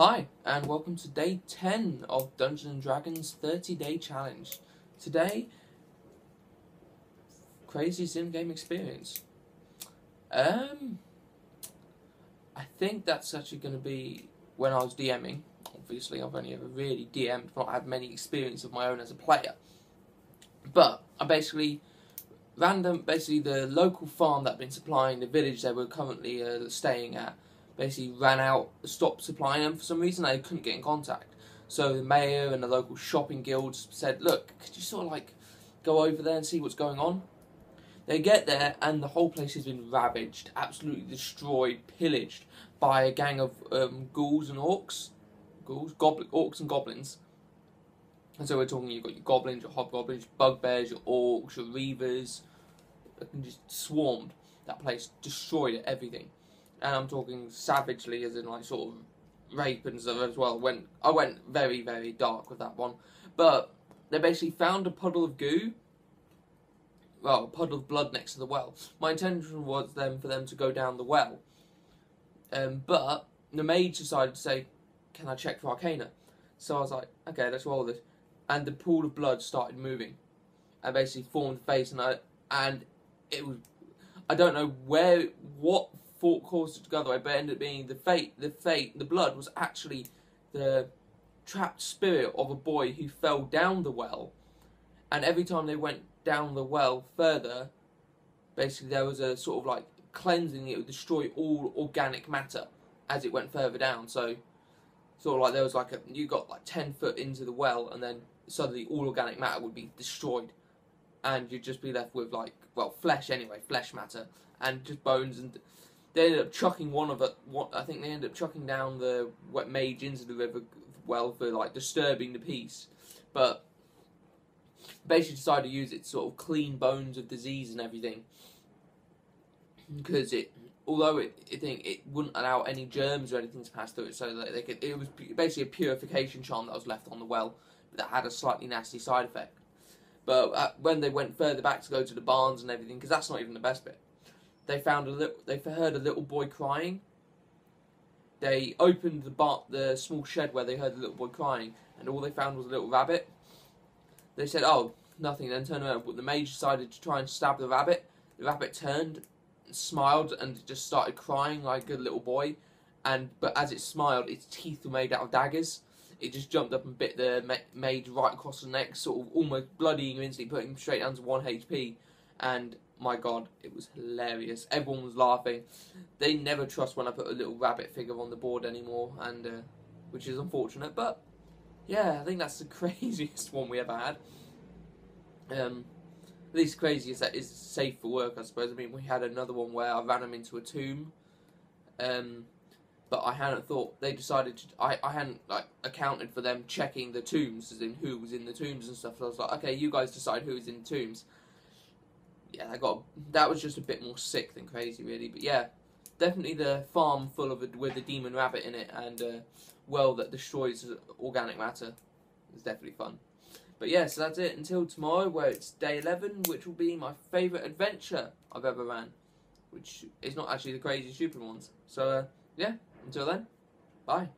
Hi, and welcome to day 10 of Dungeons & Dragons 30-day challenge. Today, craziest in-game experience. I think that's actually going to be when I was DMing. Obviously, I've only ever really DM'd, not had many experience of my own as a player. But I basically the local farm that had been supplying the village they were currently staying at, basically stopped supplying them for some reason. They couldn't get in contact. So the mayor and the local shopping guilds said, look, could you sort of like go over there and see what's going on? They get there and the whole place has been ravaged, absolutely destroyed, pillaged by a gang of ghouls and orcs. Orcs and goblins. And so we're talking, you've got your goblins, your hobgoblins, your bugbears, your orcs, your reavers. And just swarmed that place, destroyed everything. And I'm talking savagely, as in like sort of rape and stuff as well. I went very, very dark with that one. But they basically found a puddle of goo. Well, a puddle of blood next to the well. My intention was for them to go down the well. But the mage decided to say, can I check for Arcana? So I was like, okay, let's roll this. And the pool of blood started moving. And basically formed a face, and it was, I don't know what thought caused it to go the way, but it ended up being the blood was actually the trapped spirit of a boy who fell down the well, and every time they went down the well further, basically there was a sort of like cleansing. It would destroy all organic matter as it went further down. So sort of like there was like you got like 10 foot into the well, and then suddenly all organic matter would be destroyed, and you'd just be left with like, well, flesh matter, and just bones. And they ended up chucking I think they ended up chucking down the wet mage into the river well for like disturbing the peace, but basically decided to use it to sort of clean bones of disease and everything, because it wouldn't allow any germs or anything to pass through it, so that it was basically a purification charm that was left on the well, but that had a slightly nasty side effect. But when they went further back to go to the barns and everything, because that's not even the best bit, they heard a little boy crying. They opened the small shed where they heard the little boy crying, and all they found was a little rabbit. They said, "Oh, nothing." Then turned around. But the mage decided to try and stab the rabbit. The rabbit turned, smiled, and just started crying like a little boy. But as it smiled, its teeth were made out of daggers. It just jumped up and bit the mage right across the neck, sort of almost bloodying him instantly, putting him straight down to 1 HP. And my god, it was hilarious. Everyone was laughing. They never trust when I put a little rabbit figure on the board anymore, and which is unfortunate. But yeah, I think that's the craziest one we ever had. At least craziest that is safe for work, I suppose. I mean, we had another one where I ran them into a tomb. But I hadn't thought, they decided I hadn't like accounted for them checking the tombs, as in who was in the tombs and stuff. So I was like, okay, you guys decide who is in the tombs. Yeah, that was just a bit more sick than crazy, really. But yeah, definitely the farm with a demon rabbit in it, and a well that destroys organic matter. It's definitely fun. But yeah, so that's it until tomorrow, where it's day 11, which will be my favourite adventure I've ever ran, which is not actually the crazy stupid ones. So yeah, until then, bye.